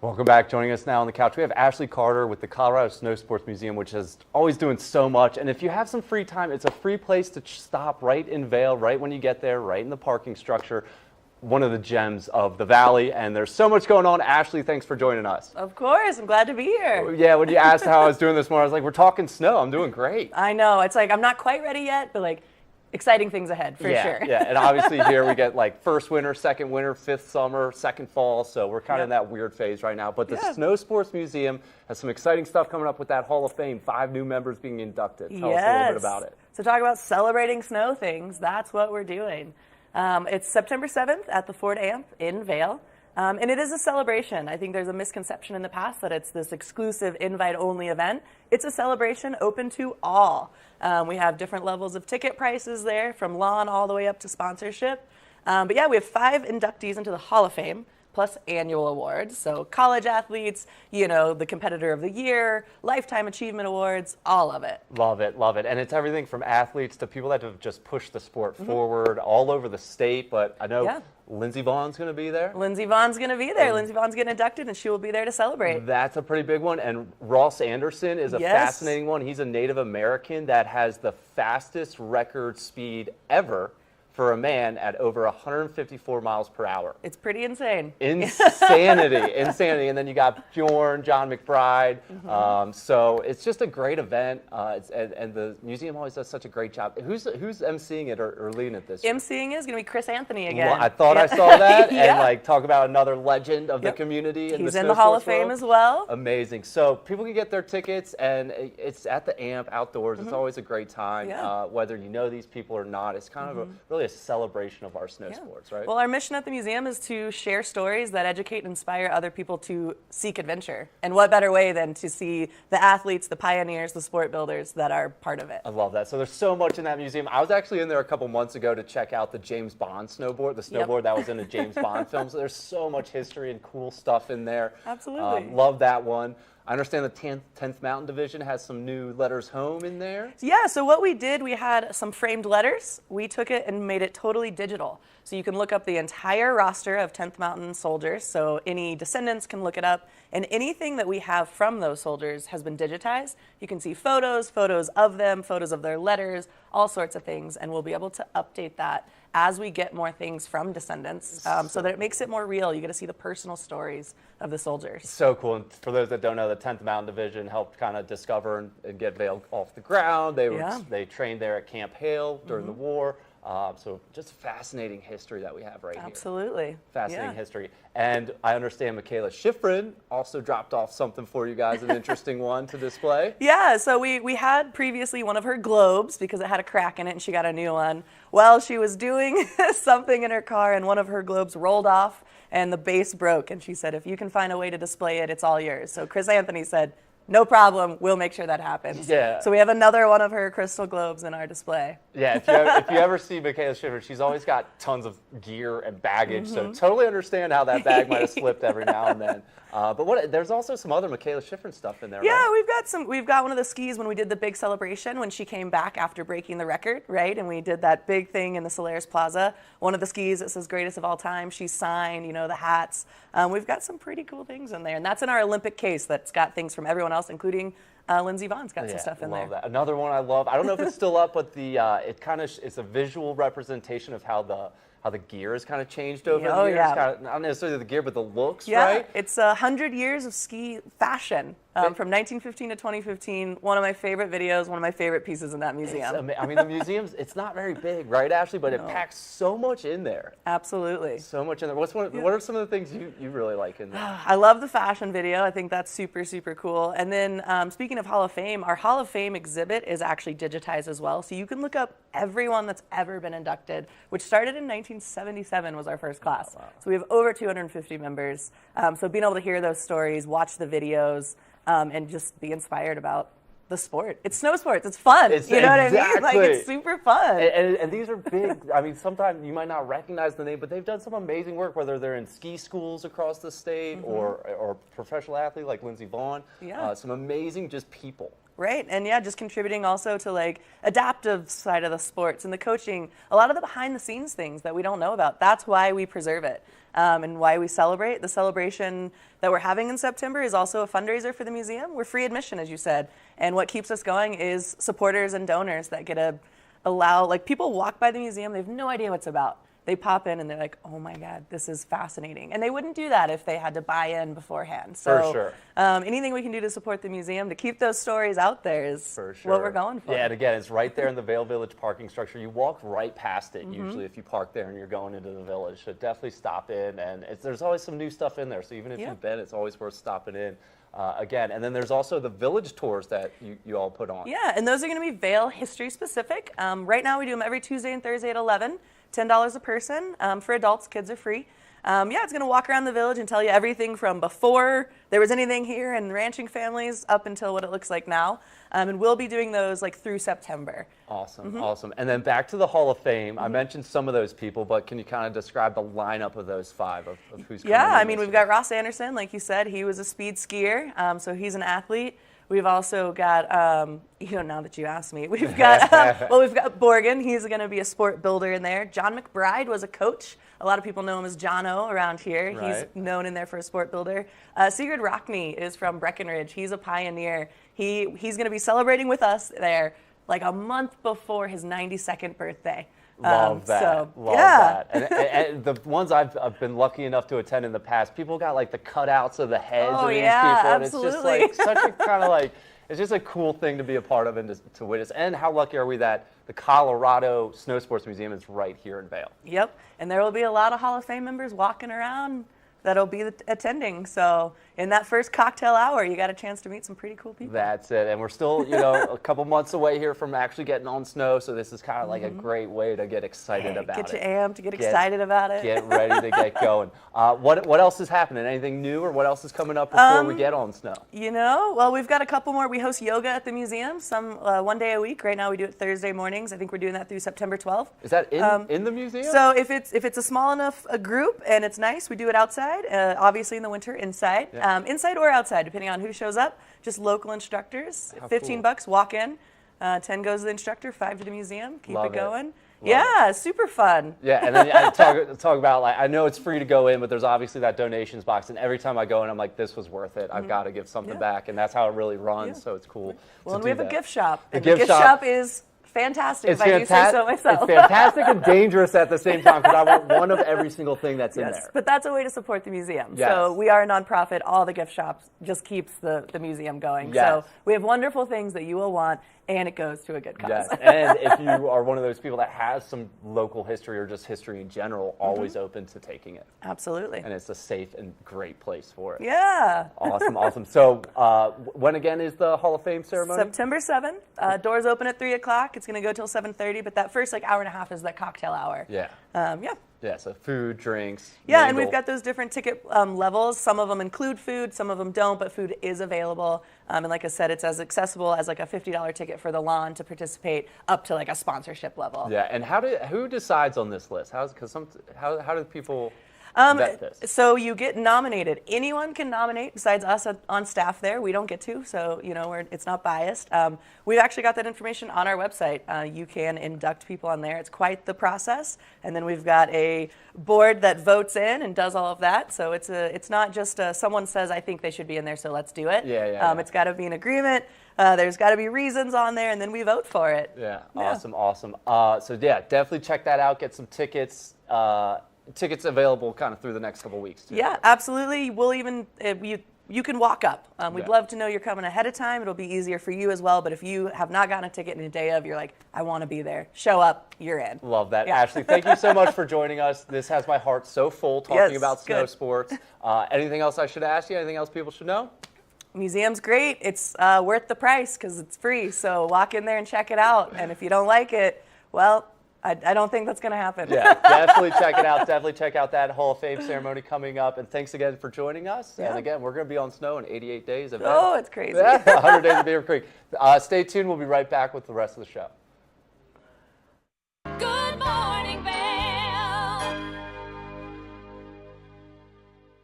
Welcome back. Joining us now on the couch, we have Ashley Carter with the Colorado Snow Sports Museum, which is always doing so much. And if you have some free time, it's a free place to stop right in Vail, right when you get there, right in the parking structure. One of the gems of the valley, and there's so much going on. Ashley, thanks for joining us. Of course, I'm glad to be here. Yeah, when you asked how I was doing this morning, I was like, we're talking snow. I'm doing great. I know. It's like I'm not quite ready yet, but like exciting things ahead for sure. Yeah, and obviously here we get like first winter, second winter, fifth summer, second fall, so we're kind of in that weird phase right now. But the Snow Sports Museum has some exciting stuff coming up with that Hall of Fame, 5 new members being inducted. Tell us a little bit about it. So talk about celebrating snow things, that's what we're doing. It's September 7th at the Ford Amp in Vail. And it is a celebration. I think there's a misconception in the past that it's this exclusive invite-only event. It's a celebration open to all. We have different levels of ticket prices there, from lawn all the way up to sponsorship. But yeah, we have 5 inductees into the Hall of Fame, plus annual awards. So college athletes, you know, the Competitor of the Year, Lifetime Achievement Awards, all of it. Love it, love it. And it's everything from athletes to people that have just pushed the sport forward all over the state. But I know Lindsey Vaughn's going to be there. Lindsey Vaughn's going to be there. Lindsey Vaughn's getting inducted, and she will be there to celebrate. That's a pretty big one. And Ross Anderson is a fascinating one. He's a Native American that has the fastest record speed ever for a man at over 154 miles per hour. It's pretty insane. Insanity, insanity. And then you got Bjorn, John McBride. So it's just a great event. And the museum always does such a great job. Who's emceeing it or leading it this year? Emceeing is going to be Chris Anthony again. Well, I thought I saw that. And like talk about another legend of the community. He's in the Hall of Fame as well. Amazing. So people can get their tickets, and it's at the Amp outdoors. It's always a great time. Whether you know these people or not, it's kind of really a celebration of our snow sports, right? Well, our mission at the museum is to share stories that educate and inspire other people to seek adventure. And what better way than to see the athletes, the pioneers, the sport builders that are part of it. I love that. So there's so much in that museum. I was actually in there a couple months ago to check out the James Bond snowboard, the snowboard that was in a James Bond film. So there's so much history and cool stuff in there. Absolutely. Love that one. I understand the 10th Mountain Division has some new letters home in there. Yeah, so what we did, we had some framed letters. We took it and made it totally digital. So you can look up the entire roster of 10th Mountain soldiers. So any descendants can look it up. And anything that we have from those soldiers has been digitized. You can see photos of them, photos of their letters, all sorts of things. And we'll be able to update that as we get more things from descendants, so that it makes it more real. You get to see the personal stories of the soldiers. So cool. And for those that don't know, the 10th Mountain Division helped kind of discover and get Vail off the ground. They trained there at Camp Hale during the war. So just fascinating history that we have right here. Absolutely. Fascinating history. And I understand Michaela Schifrin also dropped off something for you guys, an interesting one to display. Yeah, so we had previously one of her globes because it had a crack in it and she got a new one. Well, she was doing something in her car and one of her globes rolled off and the base broke. And she said, if you can find a way to display it, it's all yours. So Chris Anthony said, no problem. We'll make sure that happens. Yeah. So we have another one of her crystal globes in our display. Yeah, if you ever see Michaela Schifrin, she's always got tons of gear and baggage. So totally understand how that bag might have slipped every now and then. But there's also some other Michaela Schifrin stuff in there, yeah, right? we've got one of the skis when we did the big celebration when she came back after breaking the record, right? And we did that big thing in the Solaris Plaza. One of the skis that says greatest of all time. She signed, you know, the hats. We've got some pretty cool things in there. And that's in our Olympic case that's got things from everyone else, including Lindsey Vaughn's got some stuff in there. Love that. Another one I love. I don't know if it's still up, but it kind of is a visual representation of how the gear has kind of changed over the years. Kind of, not necessarily the gear, but the looks, right? It's 100 years of ski fashion from 1915 to 2015. One of my favorite videos, one of my favorite pieces in that museum. I mean, the museum's, it's not very big, right, Ashley? But it packs so much in there. Absolutely. So much in there. What are some of the things you really like in there? I love the fashion video. I think that's super, super cool. And then speaking of Hall of Fame, our Hall of Fame exhibit is actually digitized as well. So you can look up everyone that's ever been inducted, which started in 1977 was our first class. Wow. So we have over 250 members. So being able to hear those stories, watch the videos, and just be inspired about the sport. It's snow sports. It's fun. You know what I mean? Like, it's super fun. And these are big. I mean, sometimes you might not recognize the name, but they've done some amazing work, whether they're in ski schools across the state or professional athlete like Lindsey Vaughn. Yeah. Some amazing just people. Right, and yeah, just contributing also to like adaptive side of the sports and the coaching, a lot of the behind the scenes things that we don't know about. That's why we preserve it and why we celebrate. The celebration that we're having in September is also a fundraiser for the museum. We're free admission, as you said, and what keeps us going is supporters and donors that get to allow, like people walk by the museum, they have no idea what it's about. They pop in and they're like, oh my God, this is fascinating. And they wouldn't do that if they had to buy in beforehand. So For sure. Anything we can do to support the museum, to keep those stories out there is what we're going for. Yeah, and again, it's right there in the Vail Village parking structure. You walk right past it usually if you park there and you're going into the village. So definitely stop in. And there's always some new stuff in there. So even if you've been, it's always worth stopping in. Again, and then there's also the village tours that you all put on. Yeah, and those are going to be Vail history specific. Right now we do them every Tuesday and Thursday at 11. $10 a person. For adults, kids are free. It's going to walk around the village and tell you everything from before there was anything here and ranching families up until what it looks like now. And we'll be doing those like through September. Awesome, awesome. And then back to the Hall of Fame. I mentioned some of those people, but can you kind of describe the lineup of those five of who's coming in? Yeah, I mean, we've got Ross Anderson, like you said. He was a speed skier, so he's an athlete. We've also got, now that you asked me, we've got, we've got Borgen. He's going to be a sport builder in there. John McBride was a coach. A lot of people know him as John O around here. Right. He's known in there for a sport builder. Sigurd Rockney is from Breckenridge. He's a pioneer. He's going to be celebrating with us there like a month before his 92nd birthday. Love that. Love that. And the ones I've been lucky enough to attend in the past, people got like the cutouts of the heads of these people. And absolutely. it's just like such a kind of like, it's just a cool thing to be a part of and to witness. And how lucky are we that the Colorado Snow Sports Museum is right here in Vail. Yep. And there will be a lot of Hall of Fame members walking around that'll be attending. So in that first cocktail hour, you got a chance to meet some pretty cool people. That's it. And we're still, a couple months away here from actually getting on snow. So this is kind of like a great way to get excited about it. Get you amped, get excited about it. Get ready to get going. What else is happening? Anything new or what else is coming up before we get on snow? Well, we've got a couple more. We host yoga at the museum, one day a week. Right now we do it Thursday mornings. I think we're doing that through September 12th. Is that in the museum? So if it's a small enough group and it's nice, we do it outside. Obviously in the winter, inside. Yeah. Inside or outside, depending on who shows up. Just local instructors. How 15 bucks, walk in. 10 goes to the instructor, 5 to the museum. Keep Love it going. Love Super fun. Yeah, and then I talk about, like, I know it's free to go in, but there's obviously that donations box, and every time I go in, I'm like, this was worth it. I've got to give something back, and that's how it really runs, so it's cool. Well, and we have a gift shop. The and gift the gift shop is fantastic, it's if I do say so myself. It's fantastic and dangerous at the same time, because I want one of every single thing that's in there. But that's a way to support the museum. Yes. So we are a nonprofit. All the gift shops just keeps the museum going. Yes. So we have wonderful things that you will want, and it goes to a good cause. Yes, and if you are one of those people that has some local history or just history in general, always open to taking it. Absolutely. And it's a safe and great place for it. Yeah. Awesome, awesome. So when again is the Hall of Fame ceremony? September 7th. Doors open at 3 o'clock. It's going to go till 7:30, but that first hour and a half is that cocktail hour. Yeah. Yeah, so food, drinks. Yeah, mingle. and we've got those different ticket levels. Some of them include food, some of them don't, but food is available. And like I said, it's as accessible as like a $50 ticket for the lawn to participate up to like a sponsorship level. Yeah, and who decides on this list? How do people vet this? So you get nominated. Anyone can nominate besides us on staff there. We don't get to, so it's not biased. We've actually got that information on our website. You can induct people on there. It's quite the process. And then we've got a board that votes in and does all of that. So it's not just someone says, I think they should be in there, so let's do it. Yeah. It's got to be an agreement. There's got to be reasons on there, and then we vote for it. Yeah, awesome. So yeah, definitely check that out. Get some tickets. Tickets available kind of through the next couple of weeks too. Yeah, absolutely. We'll even you can walk up. We'd love to know you're coming ahead of time. It'll be easier for you as well. But if you have not gotten a ticket in a day of, you're like, I want to be there. Show up. You're in. Love that. Yeah. Ashley, thank you so much for joining us. This has my heart so full talking about snow sports. Anything else I should ask you? Anything else people should know? Museum's great. It's worth the price because it's free. So walk in there and check it out. And if you don't like it, well, I don't think that's going to happen. Yeah, definitely check it out. Definitely check out that Hall of Fame ceremony coming up. And thanks again for joining us. Yeah. And again, we're going to be on snow in 88 days. Oh, it's crazy. 100 days of Beaver Creek. Stay tuned. We'll be right back with the rest of the show.